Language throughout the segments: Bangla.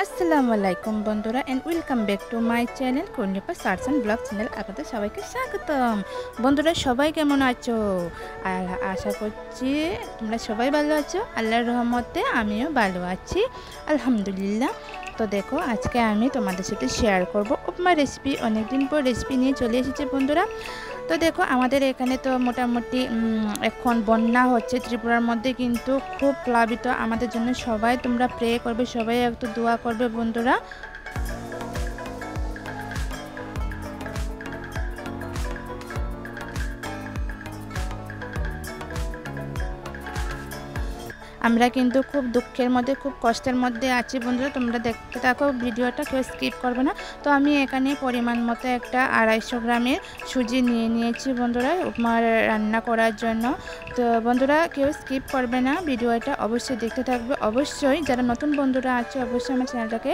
আসসালামু আলাইকুম বন্ধুরা and welcome back to my channel কন্যাপা সার্চ অ্যান্ড ব্লগ চ্যানেল। আপনাদের সবাইকে স্বাগতম। বন্ধুরা সবাই কেমন আছো? আর আশা করছি তোমরা সবাই ভালো আছো। আল্লাহর রহমতে আমিও ভালো আছি, আলহামদুলিল্লাহ। তো দেখো, আজকে আমি তোমাদের সাথে শেয়ার করব উপমা রেসিপি। অনেকদিন পর রেসিপি নিয়ে চলে এসেছি বন্ধুরা। তো দেখো, আমাদের এখানে তো মোটামুটি এখন বন্যা হচ্ছে ত্রিপুরার মধ্যে, কিন্তু খুব প্লাবিত। আমাদের জন্য সবাই তোমরা প্রে করবে, সবাই একটু দোয়া করবে বন্ধুরা। আমরা কিন্তু খুব দুঃখের মধ্যে, খুব কষ্টের মধ্যে আছি বন্ধুরা। তোমরা দেখতে থাকো ভিডিওটা, কেউ স্কিপ করবে না। তো আমি এখানে পরিমাণ মতো একটা 250 গ্রামের সুজি নিয়ে নিয়েছি বন্ধুরা উপমা রান্না করার জন্য। তো বন্ধুরা কেউ স্কিপ করবে না, ভিডিওটা অবশ্যই দেখতে থাকবে। অবশ্যই যারা নতুন বন্ধুরা আছে অবশ্যই আমার চ্যানেলটাকে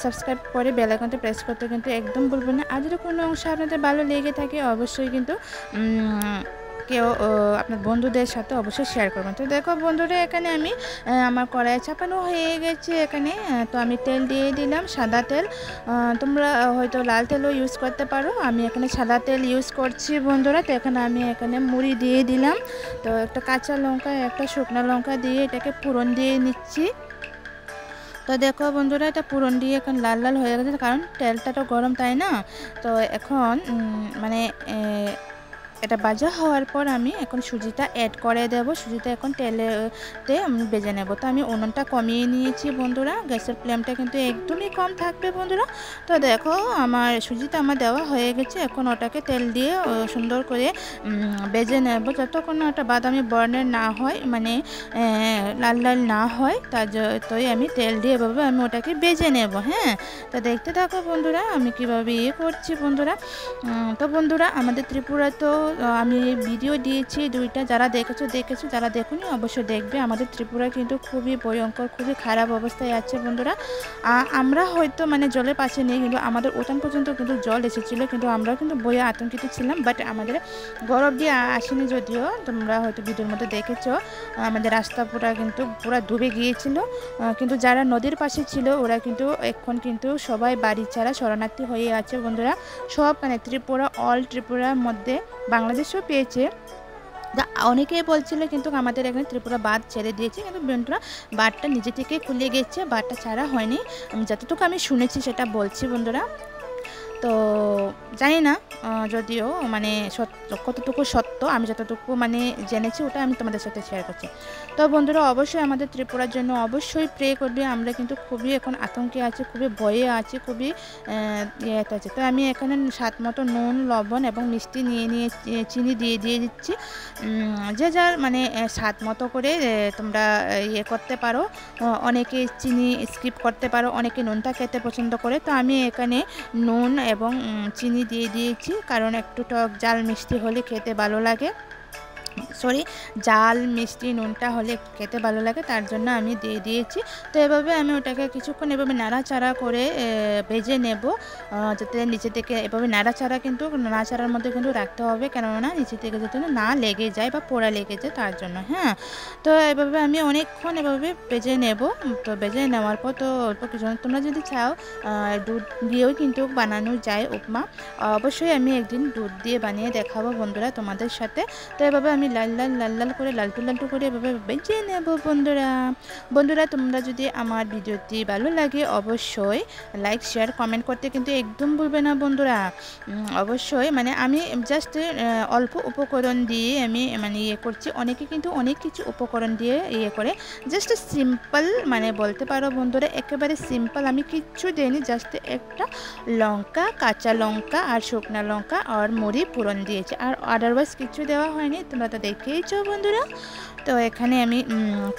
সাবস্ক্রাইব করে বেল আইকনটা প্রেস করতে কিন্তু একদম ভুলবেন না। আর যদি কোনো অংশ আপনাদের ভালো লেগে থাকে অবশ্যই কিন্তু কেউ আপনার বন্ধুদের সাথে অবশ্যই শেয়ার করবেন। তো দেখো বন্ধুরা, এখানে আমি আমার কড়াই চাপানো হয়ে গেছে এখানে। তো আমি তেল দিয়ে দিলাম, সাদা তেল। তোমরা হয়তো লাল তেলও ইউজ করতে পারো, আমি এখানে সাদা তেল ইউজ করছি বন্ধুরা। তো এখানে আমি মুড়ি দিয়ে দিলাম। তো একটা কাঁচা লঙ্কা, একটা শুকনো লঙ্কা দিয়ে এটাকে ফোড়ন দিয়ে নিচ্ছি। তো দেখো বন্ধুরা, এটা পুরন দিয়ে এখন লাল লাল হয়ে গেছে, কারণ তেলটা তো গরম, তাই না? তো এখন মানে এটা ভাজা হওয়ার পর আমি এখন সুজিটা অ্যাড করে দেব। সুজিটা এখন তেলেতে আমি ভেজে নেব। তো আমি উনুনটা কমিয়ে নিয়েছি বন্ধুরা, গ্যাসের ফ্লেমটা কিন্তু একদমই কম থাকবে বন্ধুরা। তো দেখো আমার সুজিটা আমার দেওয়া হয়ে গেছে। এখন ওটাকে তেল দিয়ে সুন্দর করে ভেজে নেব, যতক্ষণ ওটা বাদামি বর্ণের না হয়, মানে লাল লাল না হয়। তাই আমি তেল দিয়ে এভাবে আমি ওটাকে ভেজে নেব। হ্যাঁ, তো দেখতে থাকো বন্ধুরা আমি কীভাবে করছি বন্ধুরা। তো বন্ধুরা, আমাদের ত্রিপুরা তো আমি ভিডিও দিয়েছি দুইটা, যারা দেখেছো, যারা দেখোনি অবশ্যই দেখবে। আমাদের ত্রিপুরা কিন্তু খুবই ভয়ঙ্কর, খুবই খারাপ অবস্থায় আছে বন্ধুরা। আমরা হয়তো মানে জলের পাশে নেই, কিন্তু আমাদের উঠান পর্যন্ত কিন্তু জল এসেছিলো, কিন্তু আমরা কিন্তু বইয়ে আতঙ্কিত ছিলাম। বাট আমাদের গরব দিয়ে আসেনি, যদিও তোমরা হয়তো ভিডিওর মধ্যে দেখেছো আমাদের রাস্তা পুরা ডুবে গিয়েছিল। কিন্তু যারা নদীর পাশে ছিল ওরা কিন্তু এখন কিন্তু সবাই বাড়ি ছাড়া শরণার্থী হয়ে আছে বন্ধুরা। সব মানে ত্রিপুরা, অল ত্রিপুরার মধ্যে বাংলাদেশও পেয়েছে। অনেকেই বলছিল কিন্তু আমাদের এখানে ত্রিপুরা বাঁধ ছেড়ে দিয়েছে, কিন্তু বন্ধুরা বাঁধটা নিজে থেকে খুলে গেছে, বাঁধটা ছাড়া হয়নি। যতটুকু আমি শুনেছি সেটা বলছি বন্ধুরা। তো জানি না যদিও মানে কতটুকু সত্য, আমি যতটুকু মানে জেনেছি ওটা আমি তোমাদের সাথে শেয়ার করছি। তো বন্ধুরা অবশ্যই আমাদের ত্রিপুরার জন্য অবশ্যই প্রে করবে। আমরা কিন্তু খুবই এখন আতঙ্কে আছি, খুবই ভয়ে আছি, খুবই ইয়েতে আছে। তো আমি এখানে স্বাদ মতো নুন, লবণ এবং মিষ্টি নিয়ে চিনি দিয়ে দিচ্ছি। যে যার মানে স্বাদ মতো করে তোমরা করতে পারো। অনেকে চিনি স্কিপ করতে পারো, অনেকে নুনটা খেতে পছন্দ করে। তো আমি এখানে নুন এবং চিনি দিয়ে দিয়েছি, কারণ একটু টক ঝাল মিষ্টি হলে খেতে ভালো লাগে। জাল মিষ্টি নুনটা হলে খেতে ভালো লাগে, তার জন্য আমি দিয়ে দিয়েছি। তো এভাবে আমি ওটাকে কিছুক্ষণ এভাবে নাড়াচাড়া করে ভেজে নেব, যাতে নিচে থেকে এভাবে নাড়াচাড়ার মধ্যে কিন্তু রাখতে হবে, কেননা নিচে থেকে যাতে না লেগে যায় বা পোড়া লেগে যায়, তার জন্য। হ্যাঁ, তো এভাবে আমি অনেকক্ষণ এভাবে ভেজে নেব। তো ভেজে নেওয়ার পর তো অল্প কিছু, তোমরা যদি চাও দুধ দিয়েও কিন্তু বানানো যায় উপমা। অবশ্যই আমি একদিন দুধ দিয়ে বানিয়ে দেখাবো বন্ধুরা তোমাদের সাথে। তো এভাবে আমি লাল লাল করে লালটু করে এভাবে ভেজে নেব বন্ধুরা। তোমরা যদি আমার ভিডিওটি ভালো লাগে অবশ্যই লাইক, শেয়ার, কমেন্ট করতে কিন্তু একদম ভুলবে না বন্ধুরা। অবশ্যই মানে আমি জাস্ট অল্প উপকরণ দিয়ে আমি মানে করছি। অনেকে কিন্তু অনেক কিছু উপকরণ দিয়ে করে, জাস্ট সিম্পল মানে বলতে পারো বন্ধুরা, একেবারে সিম্পল। আমি কিচ্ছু দিইনি, জাস্ট একটা লঙ্কা, কাঁচা লঙ্কা আর শুকনা লঙ্কা আর মুড়ি পুরন দিয়েছি, আর আদারওয়াইজ কিছু দেওয়া হয়নি। তোমরা তো দেখেইছো বন্ধুরা। তো এখানে আমি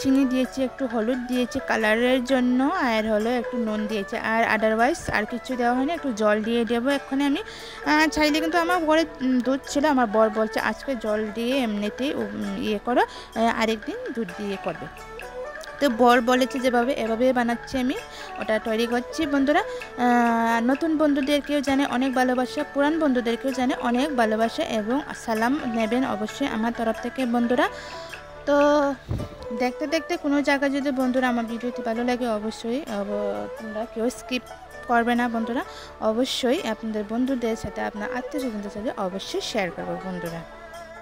চিনি দিয়েছি, একটু হলুদ দিয়েছি কালারের জন্য, আর হলো একটু নুন দিয়েছি, আর আদারওয়াইজ আর কিছু দেওয়া হয়নি। একটু জল দিয়ে দেবো এখানে আমি। চাইলে কিন্তু আমার ঘরে দুধ ছিল, আমার বর বলছে আজকে জল দিয়ে এমনিতেই করো, আরেকদিন দুধ দিয়ে করবে। তো বর বলেছে যেভাবে, এভাবে বানাচ্ছি আমি, ওটা তৈরি করছি বন্ধুরা। নতুন বন্ধুদেরকেও জানে অনেক ভালোবাসা, পুরান বন্ধুদেরকেও জানে অনেক ভালোবাসা এবং সালাম নেবেন অবশ্যই আমার তরফ থেকে বন্ধুরা। তো তো দেখতে দেখতে কোনো জায়গায় যদি বন্ধুরা আমার ভিডিওটি ভালো লাগে অবশ্যই তোমরা কেউ স্কিপ করবে না বন্ধুরা, অবশ্যই আপনাদের বন্ধুদের সাথে আপনার আত্মীয়স্বজনদের সাথে অবশ্যই শেয়ার করবে বন্ধুরা।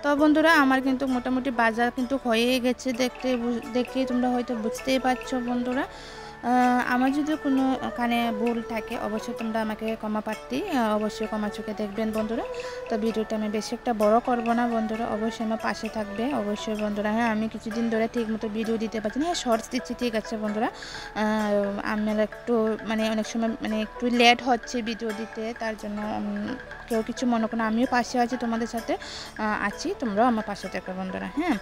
তো বন্ধুরা আমার কিন্তু মোটামুটি বাজার কিন্তু হয়ে গেছে, দেখে তোমরা হয়তো বুঝতেই পারছো বন্ধুরা। আমার যদি কোনো কানে ভুল থাকে অবশ্যই তোমরা আমাকে ক্ষমা প্রার্থী, অবশ্যই ক্ষমা চোখে দেখবেন বন্ধুরা। তো ভিডিওটা আমি বেশি একটা বড় করব না বন্ধুরা, অবশ্যই আমার পাশে থাকবে অবশ্যই বন্ধুরা। হ্যাঁ আমি কিছুদিন ধরে ঠিকমতো ভিডিও দিতে পারছি না, হ্যাঁ শর্টস দিচ্ছি ঠিক আছে বন্ধুরা। আমার একটু মানে অনেক সময় মানে একটু লেট হচ্ছে ভিডিও দিতে, তার জন্য কেউ কিছু মনে করো, আমিও পাশে আছি তোমাদের সাথে আছি, তোমরাও আমার পাশে থাকো বন্ধুরা। হ্যাঁ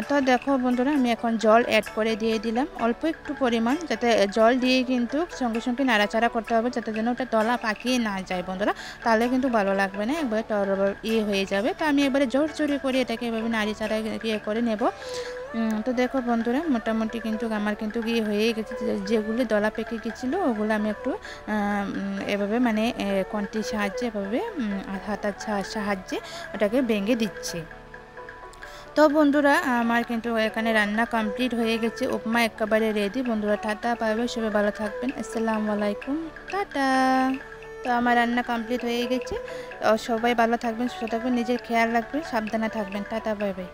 তো দেখো বন্ধুরা আমি এখন জল অ্যাড করে দিয়ে দিলাম অল্প একটু পরিমাণ, যাতে জল দিয়ে কিন্তু সঙ্গে সঙ্গে নাড়াচাড়া করতে হবে, যাতে যেন ওটা দলা পাকিয়ে না যায় বন্ধুরা, তাহলে কিন্তু ভালো লাগবে না, একবারে টরবল হয়ে যাবে। তো আমি এবারে জোর জোরে করে এটাকে এভাবে নাড়িচাড়া করে নেব। তো দেখো বন্ধুরা মোটামুটি কিন্তু আমার কিন্তু হয়ে গেছে, যেগুলো দলা পেকে গেছিলো ওগুলো আমি একটু এভাবে মানে কন্টির সাহায্যে এভাবে হাতার সাহায্যে ওটাকে ভেঙে দিচ্ছি। তো বন্ধুরা আমার কিন্তু এখানে রান্না কমপ্লিট হয়ে গেছে, উপমা একেবারে রেডি বন্ধুরা। টাটা পাবে, সবাই ভালো থাকবেন, আসসালামু আলাইকুম, টাটা। তো আমার রান্না কমপ্লিট হয়ে গেছে, সবাই ভালো থাকবেন, সুস্থ থাকবেন, নিজের খেয়াল রাখবেন, সাবধানে থাকবেন, টাটা বাই বাই।